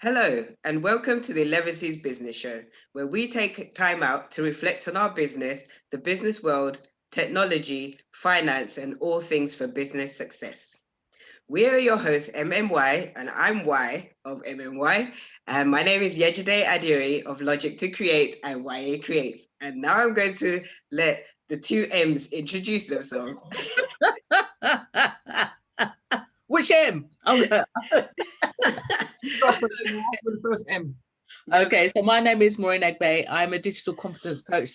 Hello, and welcome to the Elevenses Business Show, where we take time out to reflect on our business, the business world, technology, finance, and all things for business success. We are your hosts, MMY, and I'm Y of MMY. And my name is Yejide Adiri of Logic to Create and YA Creates. And now I'm going to let the two M's introduce themselves. Which M? The first M. Okay, so my name is Maureen Egbe. I'm a digital confidence coach,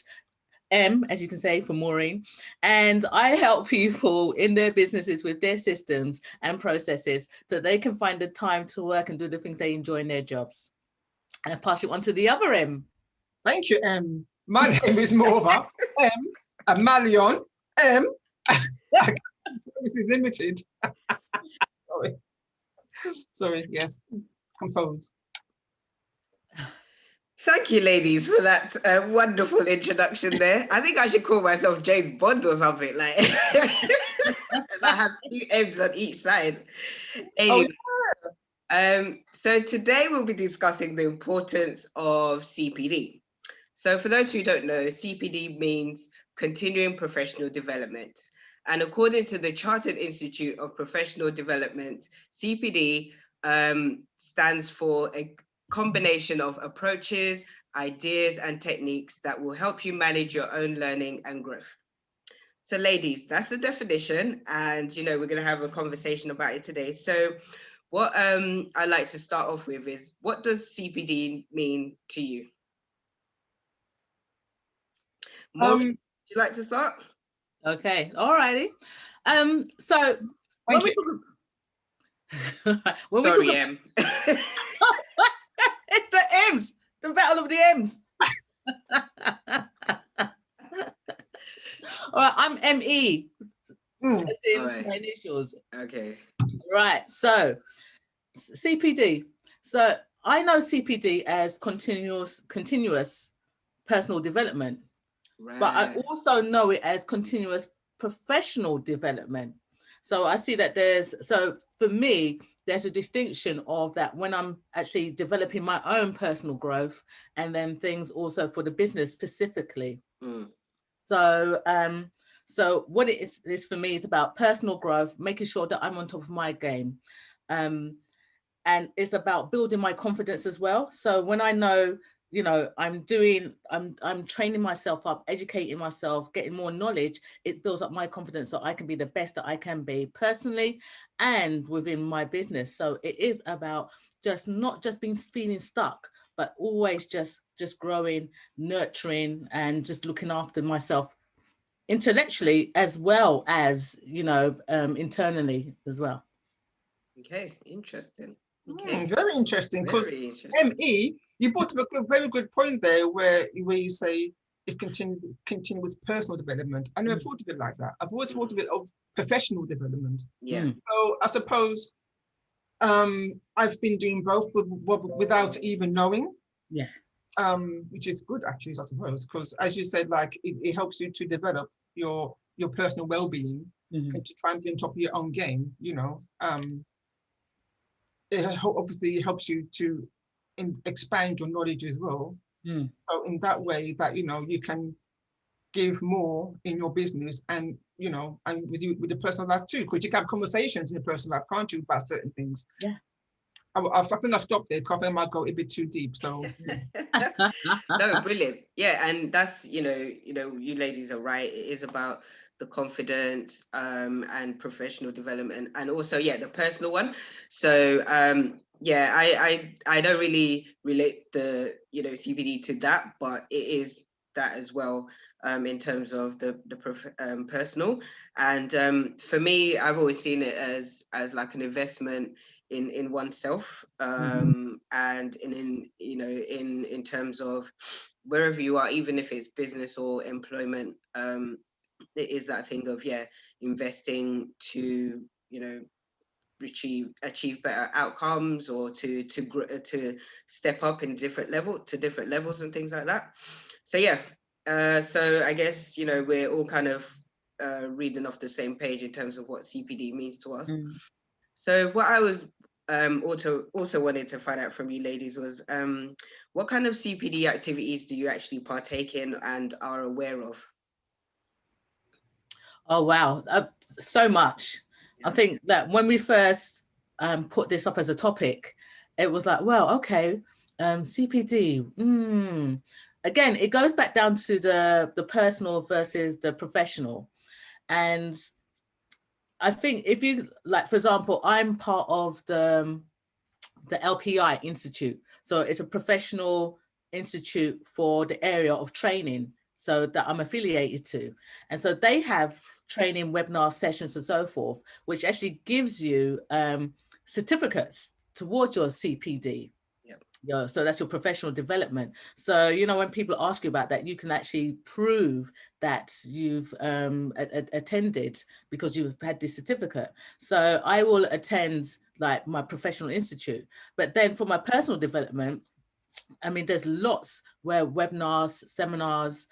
M, as you can say, for Maureen. And I help people in their businesses with their systems and processes so they can find the time to work and do the things they enjoy in their jobs. And I pass it on to the other M. Thank you, M. My name is Morva, M, a Malion, M, Services Limited. Sorry, yes, compose. Thank you, ladies, for that wonderful introduction there. I think I should call myself James Bond or something, like I have two M's on each side. Anyway, so today we'll be discussing the importance of CPD. So for those who don't know, CPD means continuing professional development. And according to the Chartered Institute of Professional Development, CPD stands for a combination of approaches, ideas, and techniques that will help you manage your own learning and growth. So ladies, that's the definition. And, we're going to have a conversation about it today. So what I'd like to start off with is, what does CPD mean to you? Maureen, would you like to start? Okay, all righty. So when we talk M. It's the M's, the battle of the M's. All right, I'm ME. As in my initials. Okay. Right, so CPD. So I know CPD as continuous personal development, right. But I also know it as continuous professional development. So I see that for me, there's a distinction of that when I'm actually developing my own personal growth, and then things also for the business specifically. So what it is for me is about personal growth, making sure that I'm on top of my game. And it's about building my confidence as well. So when I know, I'm training myself up, educating myself, getting more knowledge, it builds up my confidence so I can be the best that I can be personally and within my business. So it is about not just feeling stuck, but always just growing, nurturing, and just looking after myself intellectually as well as, internally as well. Okay, interesting. Okay. Very interesting, because ME, you brought up a very good point there where you say it continues personal development. I never thought of it like that. I've always thought of it of professional development. Yeah. So I suppose I've been doing both without even knowing. Yeah. Which is good actually, I suppose, because as you said, like it helps you to develop your personal well-being and to try and be on top of your own game. It obviously helps you to expand your knowledge as well. So in that way that you can give more in your business and and with the personal life too, because you can have conversations in your personal life, can't you, about certain things? Yeah. I think I stopped there because I might go a bit too deep. So no, brilliant. Yeah, and that's you ladies are right. It is about the confidence and professional development, and also the personal one. So I don't really relate the CPD to that, but it is that as well in terms of the personal. And for me, I've always seen it as like an investment in oneself, and in terms of wherever you are, even if it's business or employment, it is that thing of investing to achieve better outcomes, or to step up in different levels and things like that. So so I guess we're all kind of reading off the same page in terms of what CPD means to us. So what I was also wanted to find out from you ladies was what kind of CPD activities do you actually partake in and are aware of? Oh, wow. So much. I think that when we first put this up as a topic, it was like, well, okay, CPD. Again, it goes back down to the personal versus the professional. And I think if you, like, for example, I'm part of the LPI Institute. So it's a professional institute for the area of training, so that I'm affiliated to. And so they have training webinar sessions and so forth, which actually gives you certificates towards your CPD. So that's your professional development. So, you know, when people ask you about that, you can actually prove that you've attended because you've had this certificate. So I will attend like my professional institute, but then for my personal development, I mean, there's lots where webinars, seminars,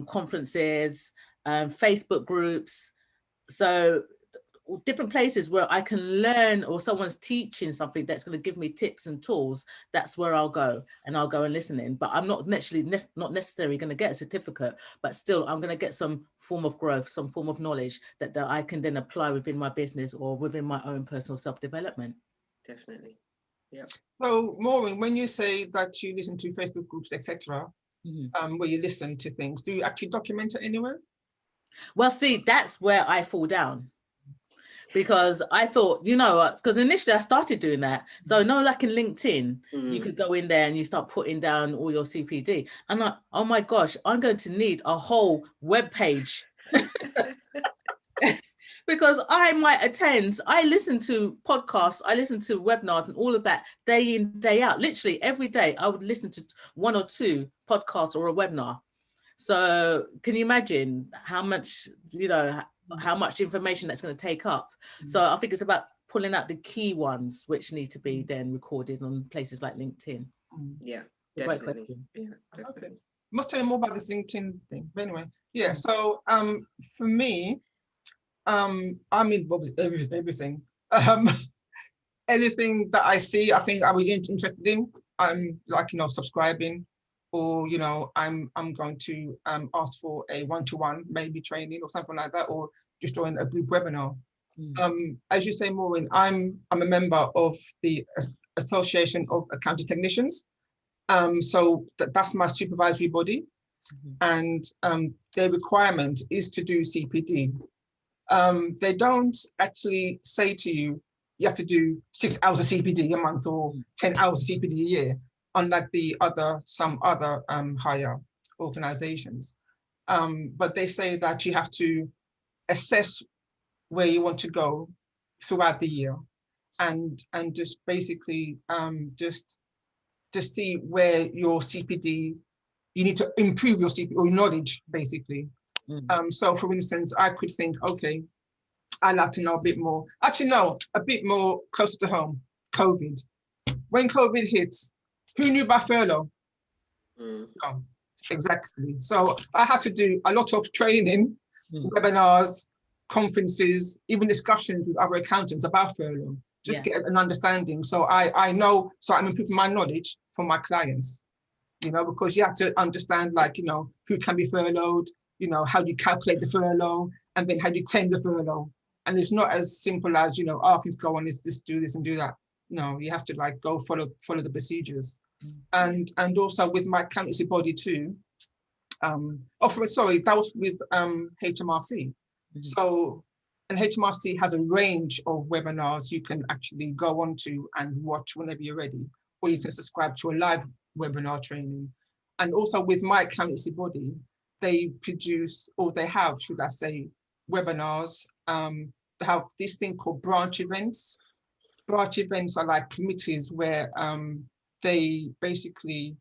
conferences, Facebook groups. So different places where I can learn, or someone's teaching something that's going to give me tips and tools. That's where I'll go, and I'll go and listen in. But I'm not necessarily going to get a certificate, but still I'm going to get some form of growth, some form of knowledge that I can then apply within my business or within my own personal self-development. Definitely. Yeah. So Maureen, when you say that you listen to Facebook groups, etc., where you listen to things, do you actually document it anywhere? Well, see, that's where I fall down. Because I thought, you know, because initially I started doing that. So no, like in LinkedIn, you could go in there and you start putting down all your CPD. And like, oh my gosh, I'm going to need a whole web page. Because I might attend, I listen to podcasts, I listen to webinars and all of that day in, day out. Literally every day I would listen to 1 or 2 podcasts or a webinar. So can you imagine how much, you know, how much information that's going to take up? So I think it's about pulling out the key ones which need to be then recorded on places like LinkedIn. Yeah, definitely. Great question. Yeah, definitely. Okay. Must tell you more about this LinkedIn thing. But anyway, yeah. So for me, I'm involved with everything. Anything that I see, I think I was interested in. I'm like, you know, subscribing, or you know, I'm going to ask for a one-to-one maybe training or something like that, or just join a group webinar. As you say, Maureen, I'm a member of the Association of Accounting Technicians. So that's my supervisory body, and their requirement is to do CPD. They don't actually say to you, you have to do 6 hours of CPD a month or 10 hours of CPD a year, unlike some other higher organizations. But they say that you have to assess where you want to go throughout the year, and just basically just see where your CPD, you need to improve your CPD or knowledge, basically. So for instance, I could think, okay, I'd like to know a bit more. Actually, no, a bit more closer to home. COVID. When COVID hit, who knew about furlough? No, exactly. So I had to do a lot of training, webinars, conferences, even discussions with other accountants about furlough, just to get an understanding. So I know, so I'm improving my knowledge for my clients, you know, because you have to understand, like, you know, who can be furloughed, you know, how do you calculate the furlough, and then how do you claim the furlough. And it's not as simple as, you know, oh, I can go on this, do this and do that. No, you have to like go follow the procedures. And also with my accountancy body too. Sorry, that was with HMRC. So, and HMRC has a range of webinars you can actually go on to and watch whenever you're ready, or you can subscribe to a live webinar training. And also with my accountancy body, they produce, or they have, should I say, webinars. They have this thing called branch events. Branch events are like committees where they basically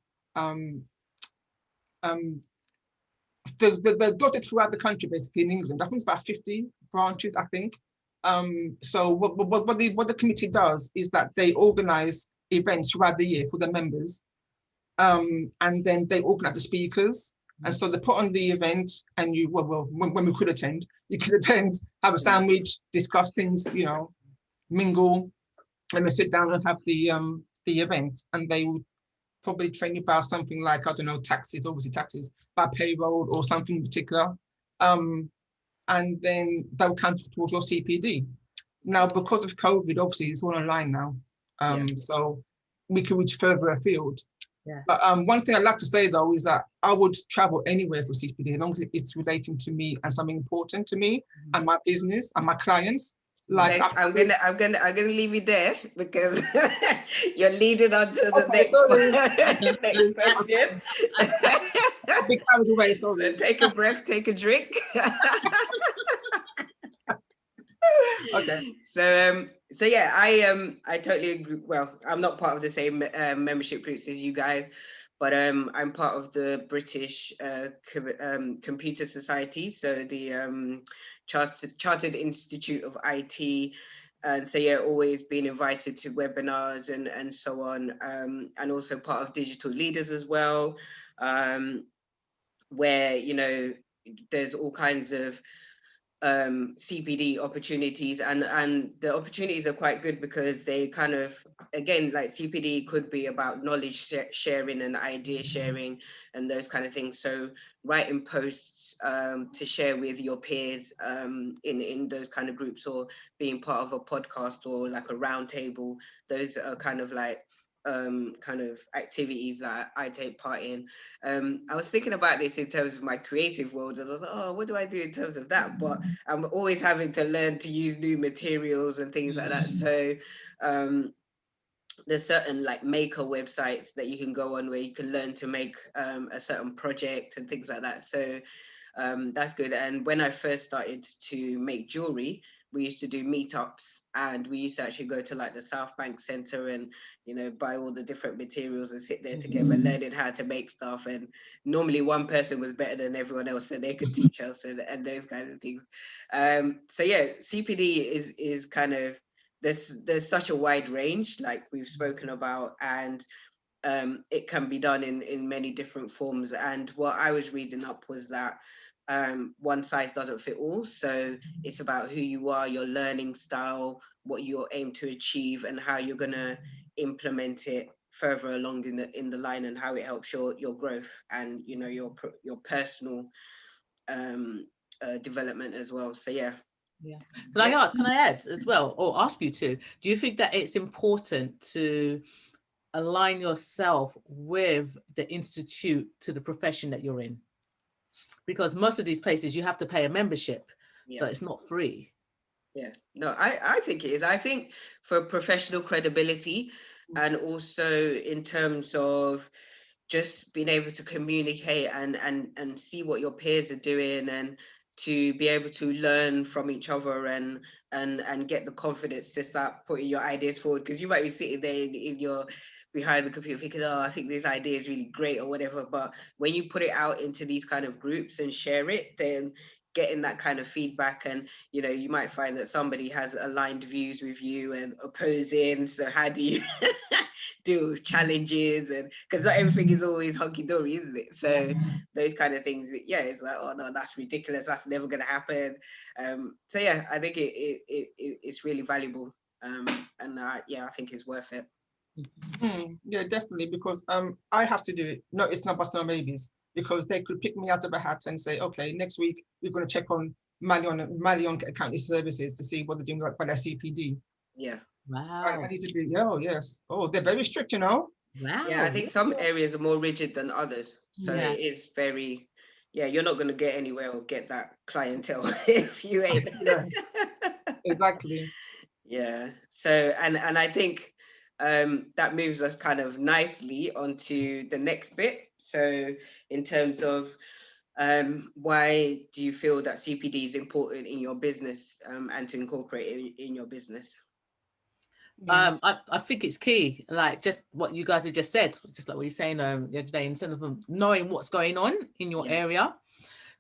they're dotted throughout the country, basically in England. I think it's about 50 branches, I think. So what the committee does is that they organize events throughout the year for their members, and then they organize the speakers. And so they put on the event, and you, when we could attend, you could attend, have a sandwich, discuss things, you know, mingle. and they sit down and have the event, and they will probably train you about something like, I don't know, taxes, obviously taxes, about payroll or something in particular. And then they'll count towards your CPD. Now, because of COVID, obviously it's all online now. So we can reach further afield. Yeah. But one thing I'd like to say though is that I would travel anywhere for CPD as long as it's relating to me and something important to me and my business and my clients. Like okay, I'm gonna leave you there because you're leading on to the next question. Big carried away, sorry. So take a breath, take a drink. Okay. So yeah, I totally agree. Well, I'm not part of the same membership groups as you guys, but I'm part of the British Computer Society, so the Chartered Institute of IT. And so yeah, always been invited to webinars and so on, and also part of Digital Leaders as well, where, you know, there's all kinds of CPD opportunities, and the opportunities are quite good because they kind of, again, like CPD could be about knowledge sharing and idea sharing and those kind of things. So writing posts to share with your peers in those kind of groups, or being part of a podcast or like a round table, those are kind of like kind of activities that I take part in. I was thinking about this in terms of my creative world, and I was like, oh, what do I do in terms of that? But I'm always having to learn to use new materials and things like that. So there's certain like maker websites that you can go on where you can learn to make a certain project and things like that. So that's good. And when I first started to make jewelry, we used to do meetups, and we used to actually go to like the South Bank Centre and, you know, buy all the different materials and sit there together learning how to make stuff. And normally one person was better than everyone else, so they could teach us and those kinds of things. So yeah, CPD is kind of, there's such a wide range, like we've spoken about, and it can be done in many different forms. And what I was reading up was that one size doesn't fit all. So it's about who you are, your learning style, what you aim to achieve, and how you're gonna implement it further along in the line, and how it helps your growth and, you know, your personal development as well. So yeah. Yeah. Can I add as well, or ask you to, do you think that it's important to align yourself with the institute to the profession that you're in? Because most of these places you have to pay a membership, so it's not free. Yeah, no, I think it is. I think for professional credibility, and also in terms of just being able to communicate and see what your peers are doing, and to be able to learn from each other, and get the confidence to start putting your ideas forward, because you might be sitting there in your behind the computer thinking, oh, I think this idea is really great or whatever, but when you put it out into these kind of groups and share it, then getting that kind of feedback, and, you know, you might find that somebody has aligned views with you and opposing, so how do you deal with challenges? And because not everything is always hunky-dory, isn't it? So those kind of things, yeah, it's like, oh no, that's ridiculous, that's never going to happen. So yeah, I think it's really valuable, and yeah, I think it's worth it. Yeah, definitely, because I have to do it. No, it's not bust no maybes, because they could pick me out of a hat and say, okay, next week we're going to check on Malion Accounting Services to see what they're doing by their CPD. Yeah. Wow. I need to be, oh yes. Oh, they're very strict, you know. Wow. Yeah, I think some areas are more rigid than others. So it is very, yeah, you're not going to get anywhere or get that clientele if you ain't. Yeah, exactly. Yeah. So, and I think that moves us kind of nicely onto the next bit. So in terms of why do you feel that CPD is important in your business, and to incorporate it in your business? I think it's key, like just what you guys have just said, just like what you're saying the other day, instead of knowing what's going on in your area.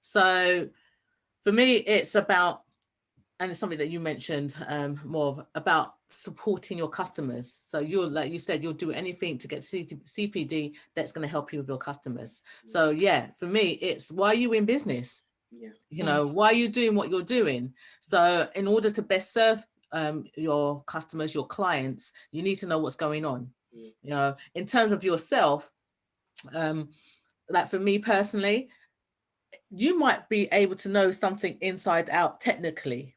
So for me, it's about, and it's something that you mentioned more of, about supporting your customers. So you're, like you said, you'll do anything to get CPD that's going to help you with your customers. So yeah, for me, it's why are you in business? You know, why are you doing what you're doing? So in order to best serve your customers, your clients, you need to know what's going on. You know, in terms of yourself, like for me personally, you might be able to know something inside out technically,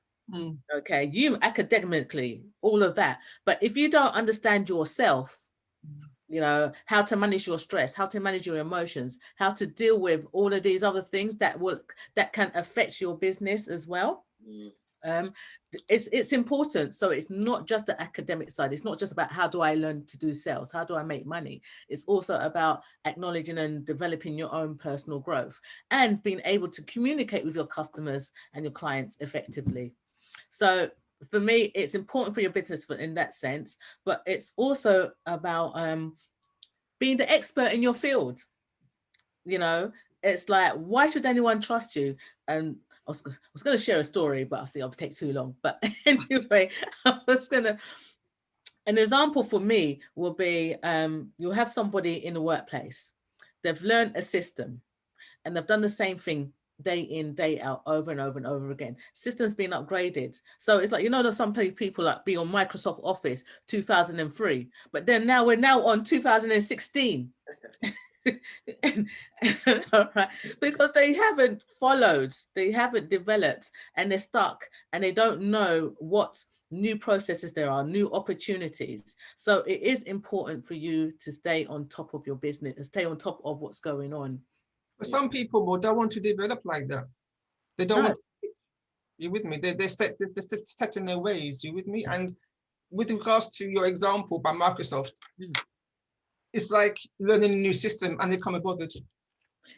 okay, you academically, all of that, but if you don't understand yourself, you know, how to manage your stress, how to manage your emotions, how to deal with all of these other things that can affect your business as well. It's important. So it's not just the academic side. It's not just about how do I learn to do sales, how do I make money. It's also about acknowledging and developing your own personal growth and being able to communicate with your customers and your clients effectively. So for me, it's important for your business in that sense, but it's also about being the expert in your field. You know, it's like, why should anyone trust you? And I was going to share a story, but I think I'll take too long. But anyway, an example for me will be, you'll have somebody in the workplace. They've learned a system and they've done the same thing day in, day out, over and over and over again. Systems being upgraded. So it's like, you know, there's some people like be on Microsoft Office 2003, but then we're now on 2016. Right? Because they haven't followed, they haven't developed, and they're stuck and they don't know what new processes there are, new opportunities. So it is important for you to stay on top of your business and stay on top of what's going on. But some people don't want to develop like that. They don't want to, you with me? They're set in their ways, you with me? And with regards to your example by Microsoft, it's like learning a new system and they can't be bothered.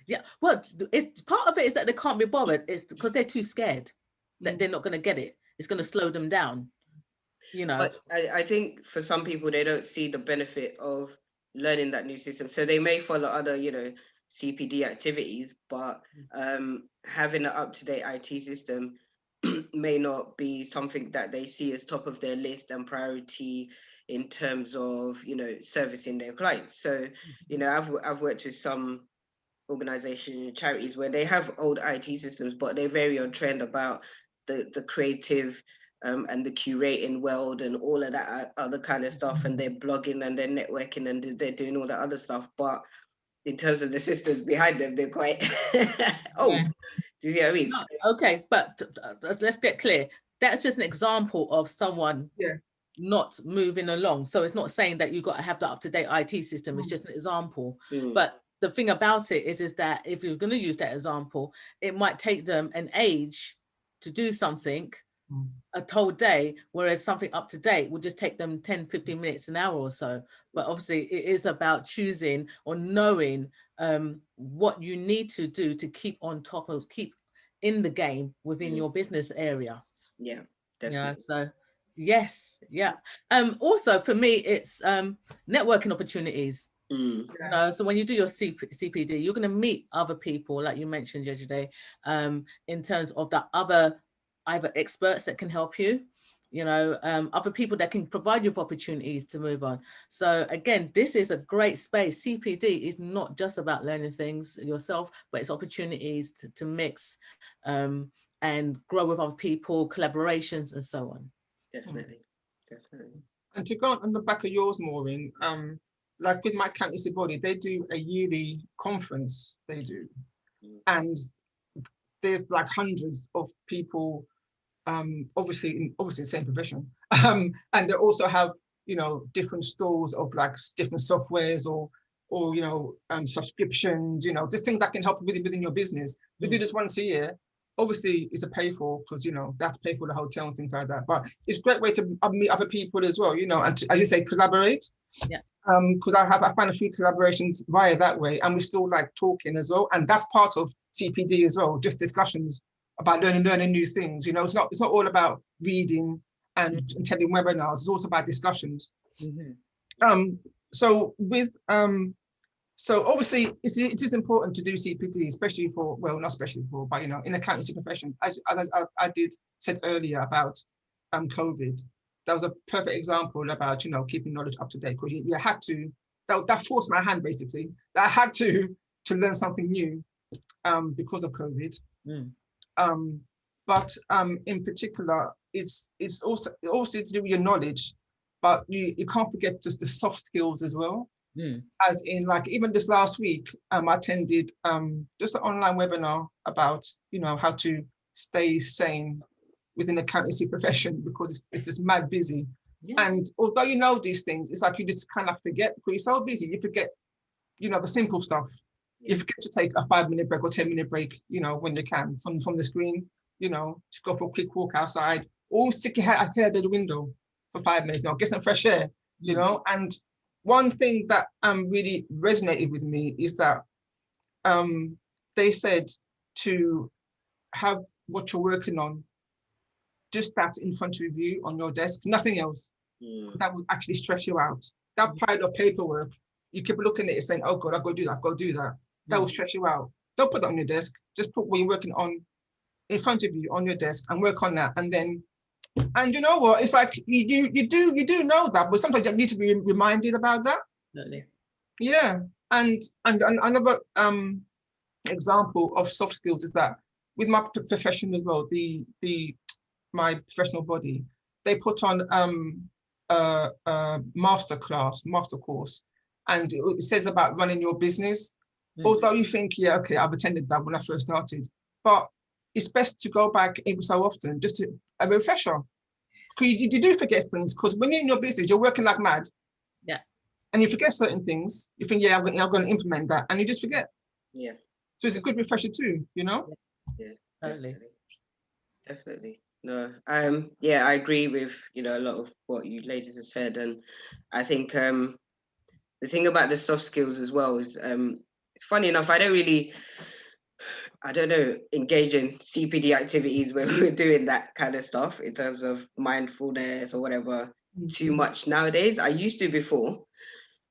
Yeah, well, it's part of it is that they can't be bothered. It's because they're too scared that they're not going to get it. It's going to slow them down, you know. But I think for some people, they don't see the benefit of learning that new system. So they may follow other, you know, CPD activities, but having an up-to-date IT system may not be something that they see as top of their list and priority in terms of, you know, servicing their clients. So, you know, I've worked with some organizations, charities, where they have old IT systems, but they're very on trend about the creative and the curating world and all of that other kind of stuff, and they're blogging and they're networking and they're doing all that other stuff. But in terms of the systems behind them, they're quite old. Yeah. Do you see what I mean? Okay, but let's get clear. That's just an example of someone not moving along. So it's not saying that you've got to have the up-to-date IT system. It's just an example. But the thing about it is that if you're going to use that example, it might take them an age to do something a whole day, whereas something up to date would just take them 10, 15 minutes, an hour or so. But obviously it is about choosing or knowing what you need to do to keep on top of, keep in the game within your business area. Yeah, definitely. Yeah, so yes, yeah. Also for me, it's networking opportunities. You know, so when you do your CPD, you're going to meet other people, like you mentioned yesterday, in terms of that either experts that can help you, you know, other people that can provide you with opportunities to move on. So again, this is a great space. CPD is not just about learning things yourself, but it's opportunities to mix and grow with other people, collaborations and so on. Definitely. And to go on the back of yours, Maureen, like with my accountancy body, they do a yearly conference, they do. And there's like hundreds of people, obviously the same profession. And they also have, you know, different stores of like different softwares or you know, subscriptions, you know, just things that can help within your business. We do this once a year. Obviously, it's a pay for, because, you know, they have to pay for the hotel and things like that. But it's a great way to meet other people as well, you know, and to, as you say, collaborate. Yeah. Because I find a few collaborations via that way, and we still like talking as well. And that's part of CPD as well, just discussions about learning new things. You know, it's not all about reading and attending webinars. It's also about discussions. So with so obviously it is important to do CPD, especially for, well, not especially for, but you know, in the accountancy profession, as I said earlier about COVID. That was a perfect example about, you know, keeping knowledge up to date, because you had to, that forced my hand basically, that I had to learn something new because of COVID. But in particular, it's also to do with your knowledge, but you can't forget just the soft skills as well. As in, like, even this last week, I attended just an online webinar about, you know, how to stay sane within the accountancy profession, because it's just mad busy. And although you know these things, it's like you just kind of forget, because you're so busy, you forget, you know, the simple stuff. You forget to take a 5-minute break or 10-minute break, you know, when you can from the screen, you know, just go for a quick walk outside, or stick your head out the window for 5 minutes, you know, get some fresh air, you know. And one thing that really resonated with me is that they said to have what you're working on just that in front of you on your desk, nothing else. That would actually stress you out. That pile of paperwork, you keep looking at it saying, oh God, I've got to do that, I've got to do that. That will stress you out. Don't put that on your desk. Just put what you're working on in front of you on your desk and work on that. And then, and you know what? It's like you do know that, but sometimes you need to be reminded about that. Absolutely. Yeah. And another example of soft skills is that with my profession as well, my professional body, they put on a master course, and it says about running your business. Although you think, yeah, okay, I've attended that when I first started, but it's best to go back every so often, just to a refresher. Because you do forget things, because when you're in your business, you're working like mad. Yeah. And you forget certain things. You think, yeah, I'm going to implement that, and you just forget. Yeah. So it's a good refresher too, you know? Yeah, Totally. Definitely. No, yeah, I agree with, you know, a lot of what you ladies have said. And I think the thing about the soft skills as well is, funny enough, I don't know, engage in CPD activities where we're doing that kind of stuff in terms of mindfulness or whatever too much nowadays. I used to before,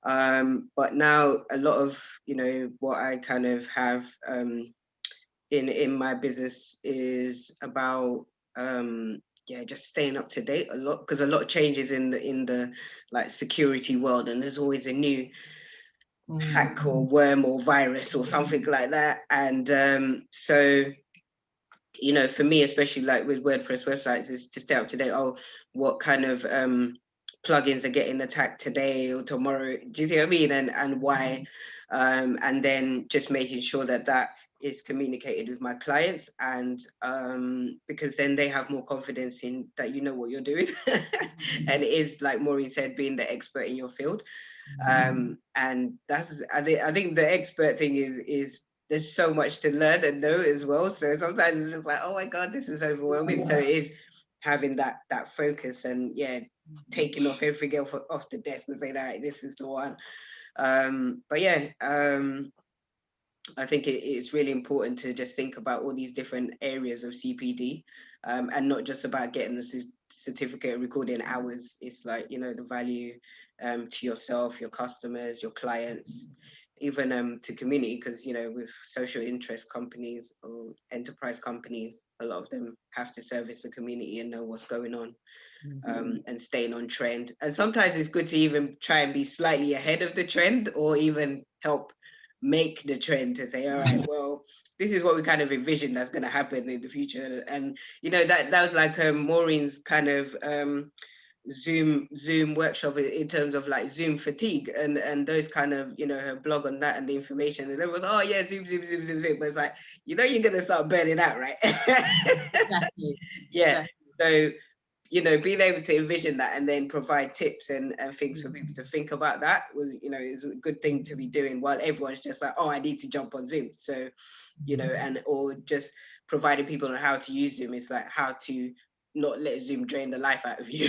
but now a lot of, you know, what I kind of have in my business is about just staying up to date a lot, because a lot of changes in the like security world, and there's always a new hack or worm or virus or something like that. And so, you know, for me, especially like with WordPress websites, is to stay up to date. Oh, what kind of plugins are getting attacked today or tomorrow? Do you see what I mean? And why? And then just making sure that is communicated with my clients, and because then they have more confidence in that, you know what you're doing. And it is, like Maureen said, being the expert in your field. And that's, I think the expert thing is there's so much to learn and know as well. So sometimes it's just like, oh my God, this is overwhelming. So it is having that focus, and taking off everything else off the desk and saying, all right, this is the one. But yeah, I think it's really important to just think about all these different areas of CPD, and not just about getting the certificate and recording hours. It's like, you know, the value to yourself, your customers, your clients, even to community, because, you know, with social interest companies or enterprise companies, a lot of them have to service the community and know what's going on. And staying on trend. And sometimes it's good to even try and be slightly ahead of the trend, or even help make the trend, to say, all right, well, this is what we kind of envision that's going to happen in the future. And you know, that was like Maureen's kind of Zoom workshop in terms of like Zoom fatigue, and those kind of, you know, her blog on that and the information, and everyone's, oh yeah, Zoom, but it's like, you know, you're going to start burning out, right? Exactly. Yeah. Exactly. So, you know, being able to envision that and then provide tips and things for people to think about that was, you know, is a good thing to be doing, while everyone's just like, oh, I need to jump on Zoom. So, you know, and or just providing people on how to use Zoom. It's like how to not let Zoom drain the life out of you.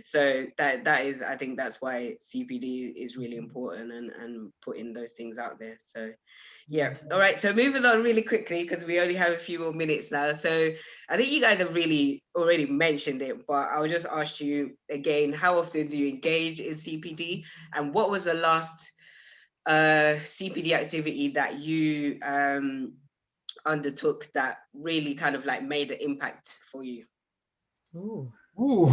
So that is, I think that's why CPD is really important, and putting those things out there. So yeah. All right. So moving on really quickly, because we only have a few more minutes now. So I think you guys have really already mentioned it, but I'll just ask you again, how often do you engage in CPD? And what was the last CPD activity that you undertook that really kind of like made an impact for you? Ooh. Ooh.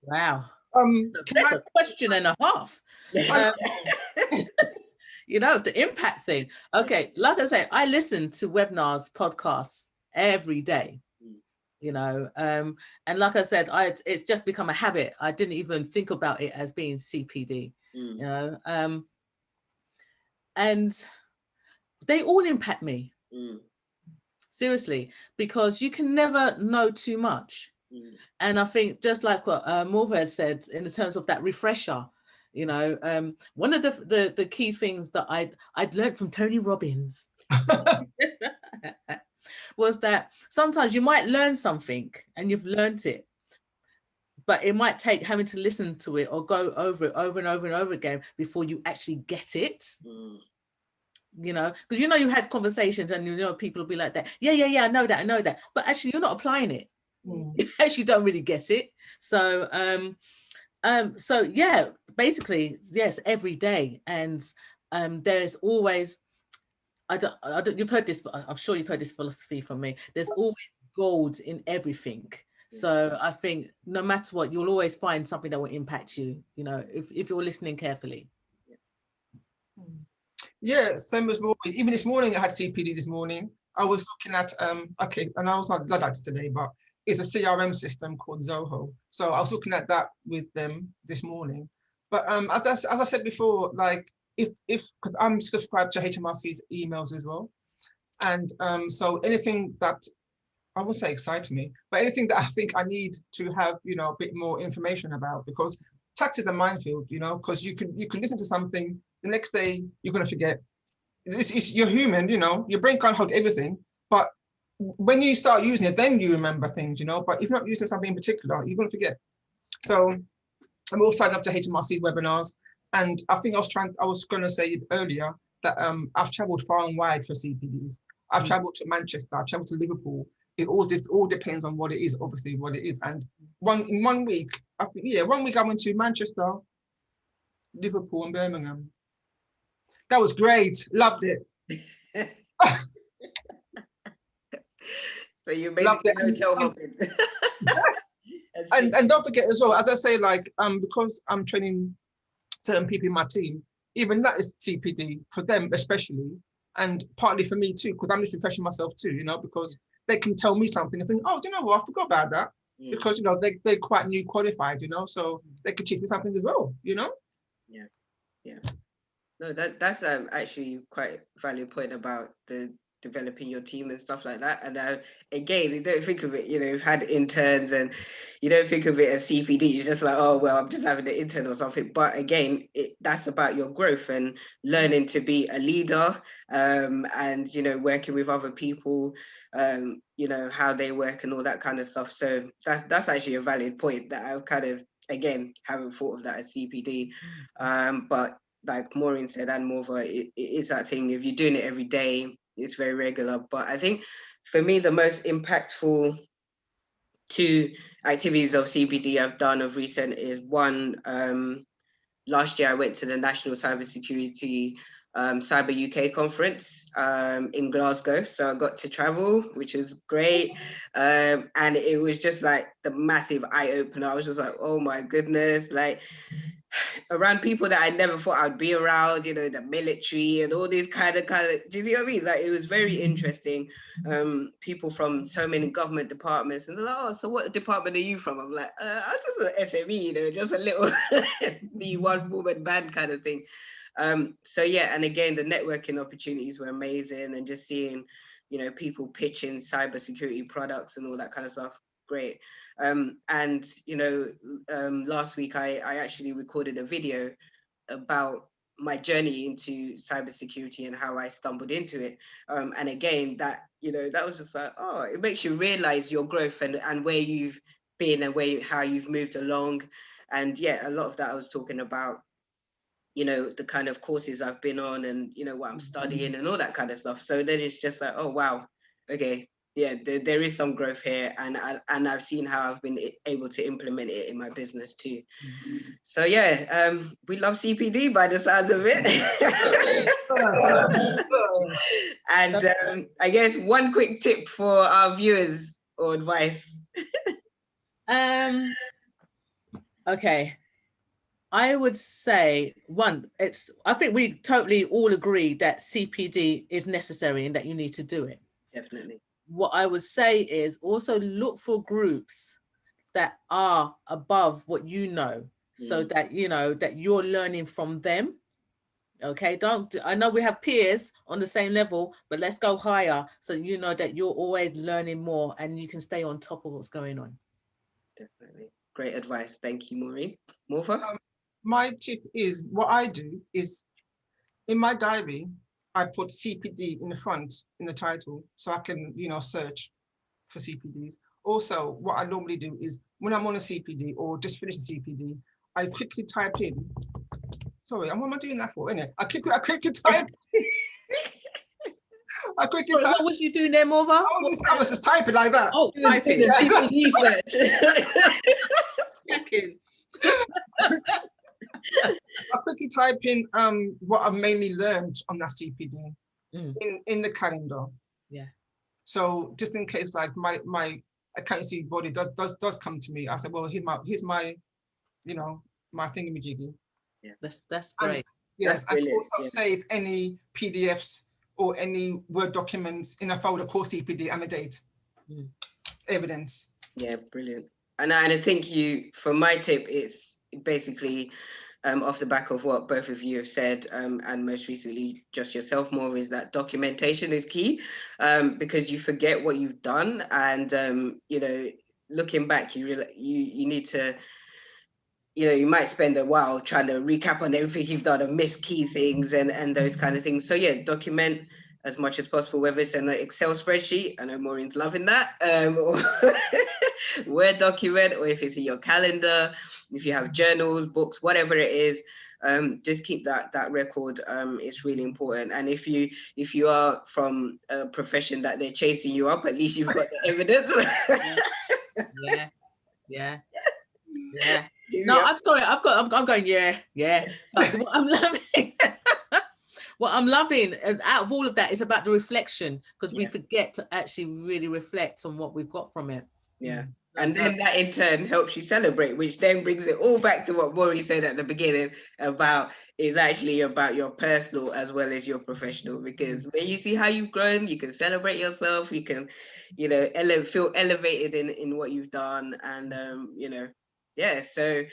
Wow. That's a question and a half. You know, the impact thing. Okay, like I say, I listen to webinars, podcasts every day. You know, and like I said, it's just become a habit. I didn't even think about it as being CPD. You know, and they all impact me. Seriously, because you can never know too much. And I think just like what Morva had said in the terms of that refresher, you know, one of the key things that I'd learned from Tony Robbins was that sometimes you might learn something and you've learned it, but it might take having to listen to it or go over it over and over and over again before you actually get it. You know, because you know you had conversations and you know people will be like that, yeah, I know that, but actually you're not applying it. You actually don't really get it. So so yeah, basically yes, every day. And there's always, I don't you've heard this, I'm sure you've heard this philosophy from me, there's always gold in everything. So I think no matter what, you'll always find something that will impact you, you know, if you're listening carefully. Yeah, same as Maureen. Even this morning, I had CPD this morning. I was looking at, okay, and I was not Luddites today, but it's a CRM system called Zoho. So I was looking at that with them this morning. But as I said before, like if because I'm subscribed to HMRC's emails as well. And so anything that, I won't say excites me, but anything that I think I need to have, you know, a bit more information about, because tax is a minefield, you know, because you can listen to something, the next day you're going to forget. You're human, you know, your brain can't hold everything, but when you start using it, then you remember things, you know, but if you're not using something in particular, you're going to forget. So I'm all signed up to HMRC webinars. And I think I was going to say earlier that I've traveled far and wide for CPDs. I've traveled to Manchester, I've traveled to Liverpool. It all depends on what it is, obviously, what it is. And in 1 week, I think, yeah, 1 week I went to Manchester, Liverpool, and Birmingham. That was great. Loved it. So you basically hotel hopping. and don't forget as well, as I say, like because I'm training certain people in my team, even that is CPD for them especially, and partly for me too, because I'm just refreshing myself too, you know, because they can tell me something and think, oh, do you know what, I forgot about that. Because, you know, they're quite new qualified, you know, so they could teach me something as well, you know. Yeah. No, that's actually quite a valid point about the developing your team and stuff like that. And again, you don't think of it, you know, you've had interns and you don't think of it as CPD. You're just like, oh, well, I'm just having an intern or something. But again, that's about your growth and learning to be a leader, and, you know, working with other people, you know, how they work and all that kind of stuff. So that's actually a valid point that I've kind of, again, haven't thought of that as CPD. But like Maureen said, and Morva, it is that thing. If you're doing it every day, it's very regular. But I think for me, the most impactful 2 activities of CPD I've done of recent is one, last year I went to the National Cybersecurity Cyber UK conference in Glasgow. So I got to travel, which was great. And it was just like the massive eye opener. I was just like, oh my goodness, like around people that I never thought I'd be around, you know, the military and all these kind of, do you see what I mean? Like, it was very interesting. People from so many government departments, and they're like, oh, so what department are you from? I'm like, I'm just an SME, you know, just a little me one woman band kind of thing. So yeah, and again, the networking opportunities were amazing, and just seeing, you know, people pitching cybersecurity products and all that kind of stuff. Great. And, you know, last week I actually recorded a video about my journey into cybersecurity and how I stumbled into it. And again, that, you know, that was just like, oh, it makes you realize your growth and where you've been and how you've moved along. And yeah, a lot of that I was talking about, you know, the kind of courses I've been on and, you know, what I'm studying and all that kind of stuff. So then it's just like, oh, wow, okay. Yeah, there is some growth here, and I've seen how I've been able to implement it in my business too. So yeah, we love CPD by the sounds of it. And I guess one quick tip for our viewers or advice. Okay. I would say I think we totally all agree that CPD is necessary and that you need to do it. Definitely. What I would say is also look for groups that are above what you know, so that you know that you're learning from them. Okay, I know we have peers on the same level, but let's go higher so you know that you're always learning more and you can stay on top of what's going on. Definitely. Great advice. Thank you, Maureen. Morpha? My tip is, what I do is, in my diary, I put CPD in the front, in the title, so I can, search for CPDs. Also, what I normally do is, when I'm on a CPD or just finished a CPD, I quickly type in, sorry, what am I doing that for, innit? I quickly type. What was you doing there, Morva? I was just typing like that. Oh, typing. The CPD search. Checking. I quickly type in what I've mainly learned on that CPD in the calendar. Yeah. So just in case, like my accountancy body does come to me, I said, well, here's my my thingamajiggy. Yeah, that's great. And, yes, I can also save any PDFs or any Word documents in a folder called CPD and a date. Evidence. Yeah, brilliant. And I think for my tip, it's basically off the back of what both of you have said, and most recently just yourself, more, is that documentation is key, because you forget what you've done, and looking back, you need to, you might spend a while trying to recap on everything you've done and miss key things and those kind of things. So yeah, document as much as possible, whether it's in an Excel spreadsheet, I know Maureen's loving that, or Word document, or if it's in your calendar, if you have journals, books, whatever it is, just keep that record. It's really important. And if you are from a profession that they're chasing you up, at least you've got the evidence. Yeah. No, I'm sorry. I'm going. Yeah. But what I'm loving, and out of all of that, is about the reflection, because we forget to actually really reflect on what we've got from it. Yeah. And then that in turn helps you celebrate, which then brings it all back to what Maureen said at the beginning is actually about your personal as well as your professional, because when you see how you've grown, you can celebrate yourself, you can, feel elevated in what you've done. And, so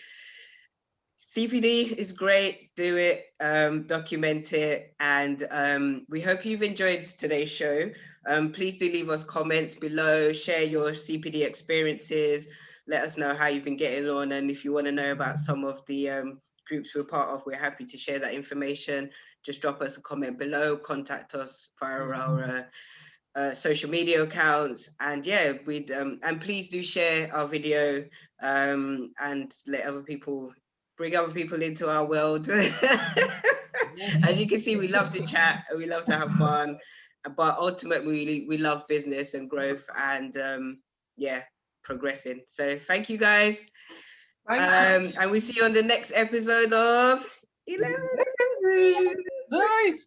CPD is great. Do it, document it, and we hope you've enjoyed today's show. Please do leave us comments below, share your CPD experiences, let us know how you've been getting on, and if you want to know about some of the groups we're part of, we're happy to share that information. Just drop us a comment below, contact us via our social media accounts, and we'd and please do share our video and bring other people into our world. As you can see, we love to chat, we love to have fun, but ultimately we love business and growth and progressing. So thank you guys. And we see you on the next episode of Elevenses. Nice.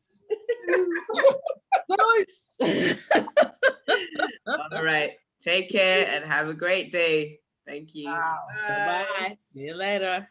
Nice. All right. Take care and have a great day. Thank you. Bye. See you later.